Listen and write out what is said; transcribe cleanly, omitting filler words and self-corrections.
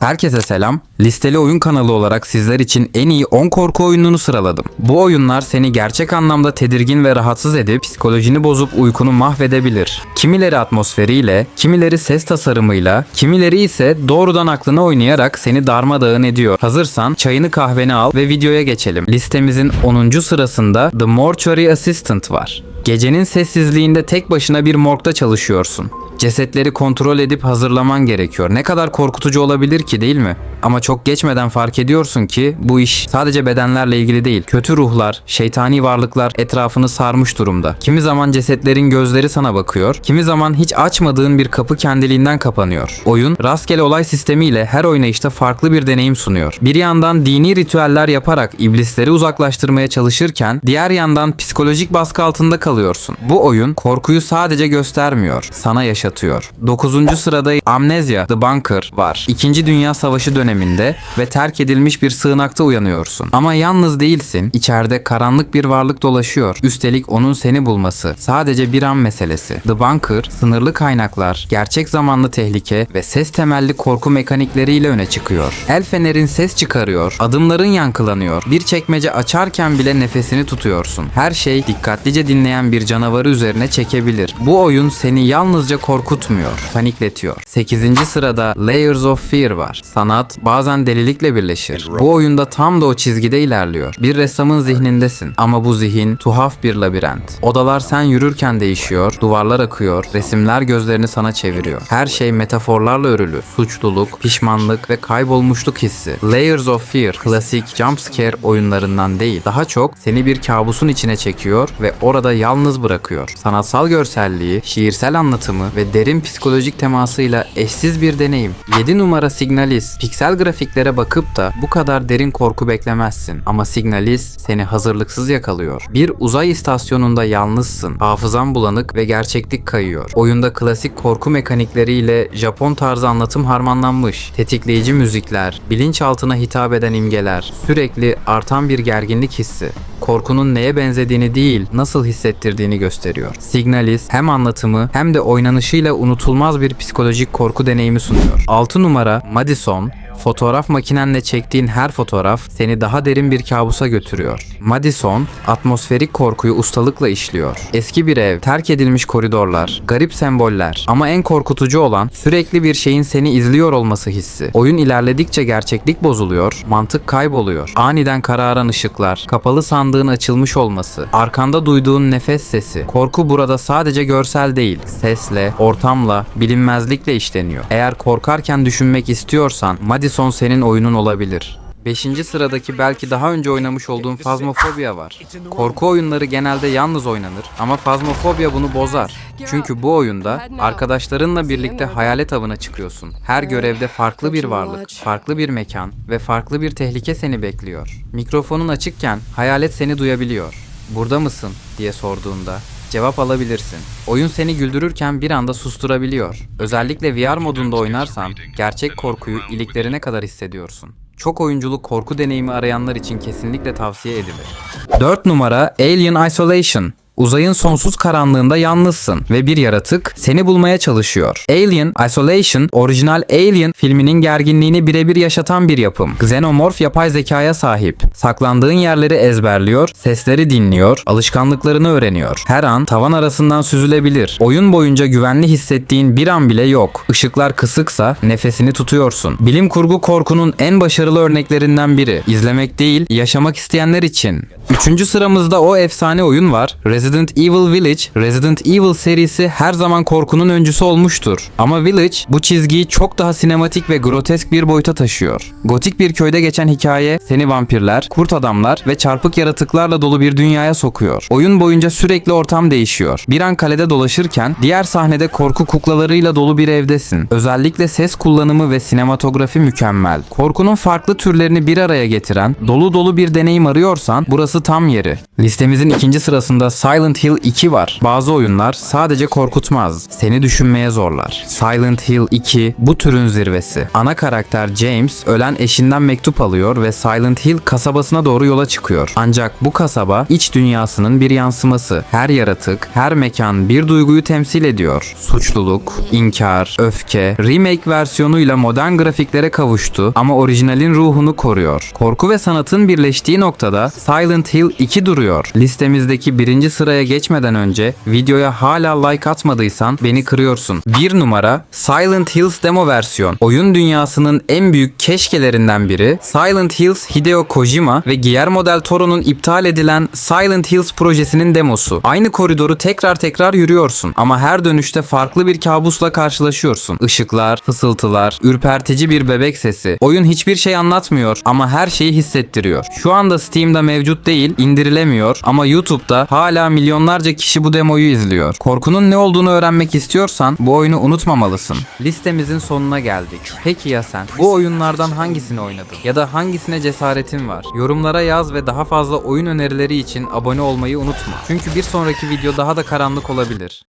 Herkese selam. Listeli Oyun kanalı olarak sizler için en iyi 10 korku oyununu sıraladım. Bu oyunlar seni gerçek anlamda tedirgin ve rahatsız edip psikolojini bozup uykunu mahvedebilir. Kimileri atmosferiyle, kimileri ses tasarımıyla, kimileri ise doğrudan aklına oynayarak seni darmadağın ediyor. Hazırsan çayını kahveni al ve videoya geçelim. Listemizin 10. sırasında The Mortuary Assistant var. Gecenin sessizliğinde tek başına bir morgda çalışıyorsun. Cesetleri kontrol edip hazırlaman gerekiyor. Ne kadar korkutucu olabilir ki, değil mi? Ama çok geçmeden fark ediyorsun ki bu iş sadece bedenlerle ilgili değil. Kötü ruhlar, şeytani varlıklar etrafını sarmış durumda. Kimi zaman cesetlerin gözleri sana bakıyor, kimi zaman hiç açmadığın bir kapı kendiliğinden kapanıyor. Oyun rastgele olay sistemiyle her oynayışta farklı bir deneyim sunuyor. Bir yandan dini ritüeller yaparak iblisleri uzaklaştırmaya çalışırken diğer yandan psikolojik baskı altında kalıyorsun. Bu oyun korkuyu sadece göstermiyor, sana yaşatıyor. 9. sırada Amnesia The Bunker var. 2. Dünya Savaşı döneminde ve terk edilmiş bir sığınakta uyanıyorsun. Ama yalnız değilsin. İçeride karanlık bir varlık dolaşıyor. Üstelik onun seni bulması sadece bir an meselesi. The Bunker, sınırlı kaynaklar, gerçek zamanlı tehlike ve ses temelli korku mekanikleriyle öne çıkıyor. El fenerin ses çıkarıyor, adımların yankılanıyor. Bir çekmece açarken bile nefesini tutuyorsun. Her şey dikkatlice dinleyen bir canavarı üzerine çekebilir. Bu oyun seni yalnızca korkutmuyor, panikletiyor. 8. sırada Layers of Fear var. Sanat bazen delilikle birleşir. Bu oyunda tam da o çizgide ilerliyor. Bir ressamın zihnindesin ama bu zihin tuhaf bir labirent. Odalar sen yürürken değişiyor, duvarlar akıyor, resimler gözlerini sana çeviriyor. Her şey metaforlarla örülü. Suçluluk, pişmanlık ve kaybolmuşluk hissi. Layers of Fear, klasik jumpscare oyunlarından değil, daha çok seni bir kabusun içine çekiyor ve orada yalnız bırakıyor. Sanatsal görselliği, şiirsel anlatımı ve derin psikolojik temasıyla eşsiz bir deneyim. 7 numara Signalis. Piksel grafiklere bakıp da bu kadar derin korku beklemezsin. Ama Signalis seni hazırlıksız yakalıyor. Bir uzay istasyonunda yalnızsın. Hafızan bulanık ve gerçeklik kayıyor. Oyunda klasik korku mekanikleriyle Japon tarzı anlatım harmanlanmış. Tetikleyici müzikler, bilinçaltına hitap eden imgeler, sürekli artan bir gerginlik hissi. Korkunun neye benzediğini değil, nasıl hissettirdiğini gösteriyor. Signalis hem anlatımı hem de oynanışıyla unutulmaz bir psikolojik korku deneyimi sunuyor. 6 numara Madison. Fotoğraf makinenle çektiğin her fotoğraf seni daha derin bir kabusa götürüyor. Madison, atmosferik korkuyu ustalıkla işliyor. Eski bir ev, terk edilmiş koridorlar, garip semboller ama en korkutucu olan sürekli bir şeyin seni izliyor olması hissi. Oyun ilerledikçe gerçeklik bozuluyor, mantık kayboluyor. Aniden kararan ışıklar, kapalı sandığın açılmış olması, arkanda duyduğun nefes sesi. Korku burada sadece görsel değil, sesle, ortamla, bilinmezlikle işleniyor. Eğer korkarken düşünmek istiyorsan, Madison senin oyunun olabilir. 5. sıradaki belki daha önce oynamış olduğum Phasmophobia var. Korku oyunları genelde yalnız oynanır ama Phasmophobia bunu bozar. Çünkü bu oyunda arkadaşlarınla birlikte hayalet avına çıkıyorsun. Her görevde farklı bir varlık, farklı bir mekan ve farklı bir tehlike seni bekliyor. Mikrofonun açıkken hayalet seni duyabiliyor. "Burada mısın?" diye sorduğunda cevap alabilirsin. Oyun seni güldürürken bir anda susturabiliyor. Özellikle VR modunda oynarsan gerçek korkuyu iliklerine kadar hissediyorsun. Çok oyunculu korku deneyimi arayanlar için kesinlikle tavsiye edilir. 4 numara Alien Isolation. Uzayın sonsuz karanlığında yalnızsın ve bir yaratık seni bulmaya çalışıyor. Alien Isolation, orijinal Alien filminin gerginliğini birebir yaşatan bir yapım. Xenomorf yapay zekaya sahip. Saklandığın yerleri ezberliyor, sesleri dinliyor, alışkanlıklarını öğreniyor. Her an tavan arasından süzülebilir. Oyun boyunca güvenli hissettiğin bir an bile yok. Işıklar kısıksa nefesini tutuyorsun. Bilim kurgu korkunun en başarılı örneklerinden biri. İzlemek değil, yaşamak isteyenler için. 3. sıramızda o efsane oyun var. Resident Evil Village. Resident Evil serisi her zaman korkunun öncüsü olmuştur. Ama Village bu çizgiyi çok daha sinematik ve grotesk bir boyuta taşıyor. Gotik bir köyde geçen hikaye seni vampirler, kurt adamlar ve çarpık yaratıklarla dolu bir dünyaya sokuyor. Oyun boyunca sürekli ortam değişiyor. Bir an kalede dolaşırken diğer sahnede korku kuklalarıyla dolu bir evdesin. Özellikle ses kullanımı ve sinematografi mükemmel. Korkunun farklı türlerini bir araya getiren dolu dolu bir deneyim arıyorsan burası tam yeri. Listemizin 2. sırasında Silent Hill 2 var. Bazı oyunlar sadece korkutmaz, seni düşünmeye zorlar. Silent Hill 2 bu türün zirvesi. Ana karakter James ölen eşinden mektup alıyor ve Silent Hill kasabasına doğru yola çıkıyor. Ancak bu kasaba iç dünyasının bir yansıması. Her yaratık, her mekan bir duyguyu temsil ediyor. Suçluluk, inkar, öfke. Remake versiyonuyla modern grafiklere kavuştu ama orijinalin ruhunu koruyor. Korku ve sanatın birleştiği noktada Silent Hill 2 duruyor. Listemizdeki birinci sıraya geçmeden önce videoya hala like atmadıysan beni kırıyorsun. 1 numara Silent Hills demo versiyon. Oyun dünyasının en büyük keşkelerinden biri Silent Hills Hideo Kojima ve Guillermo del Toro'nun iptal edilen Silent Hills projesinin demosu. Aynı koridoru tekrar yürüyorsun ama her dönüşte farklı bir kabusla karşılaşıyorsun. Işıklar, fısıltılar, ürpertici bir bebek sesi. Oyun hiçbir şey anlatmıyor ama her şeyi hissettiriyor. Şu anda Steam'da mevcut değil, indirilemiyor ama YouTube'da hala milyonlarca kişi bu demoyu izliyor. Korkunun ne olduğunu öğrenmek istiyorsan bu oyunu unutmamalısın. Listemizin sonuna geldik. Peki ya sen? Bu oyunlardan hangisini oynadın? Ya da hangisine cesaretin var? Yorumlara yaz ve daha fazla oyun önerileri için abone olmayı unutma. Çünkü bir sonraki video daha da karanlık olabilir.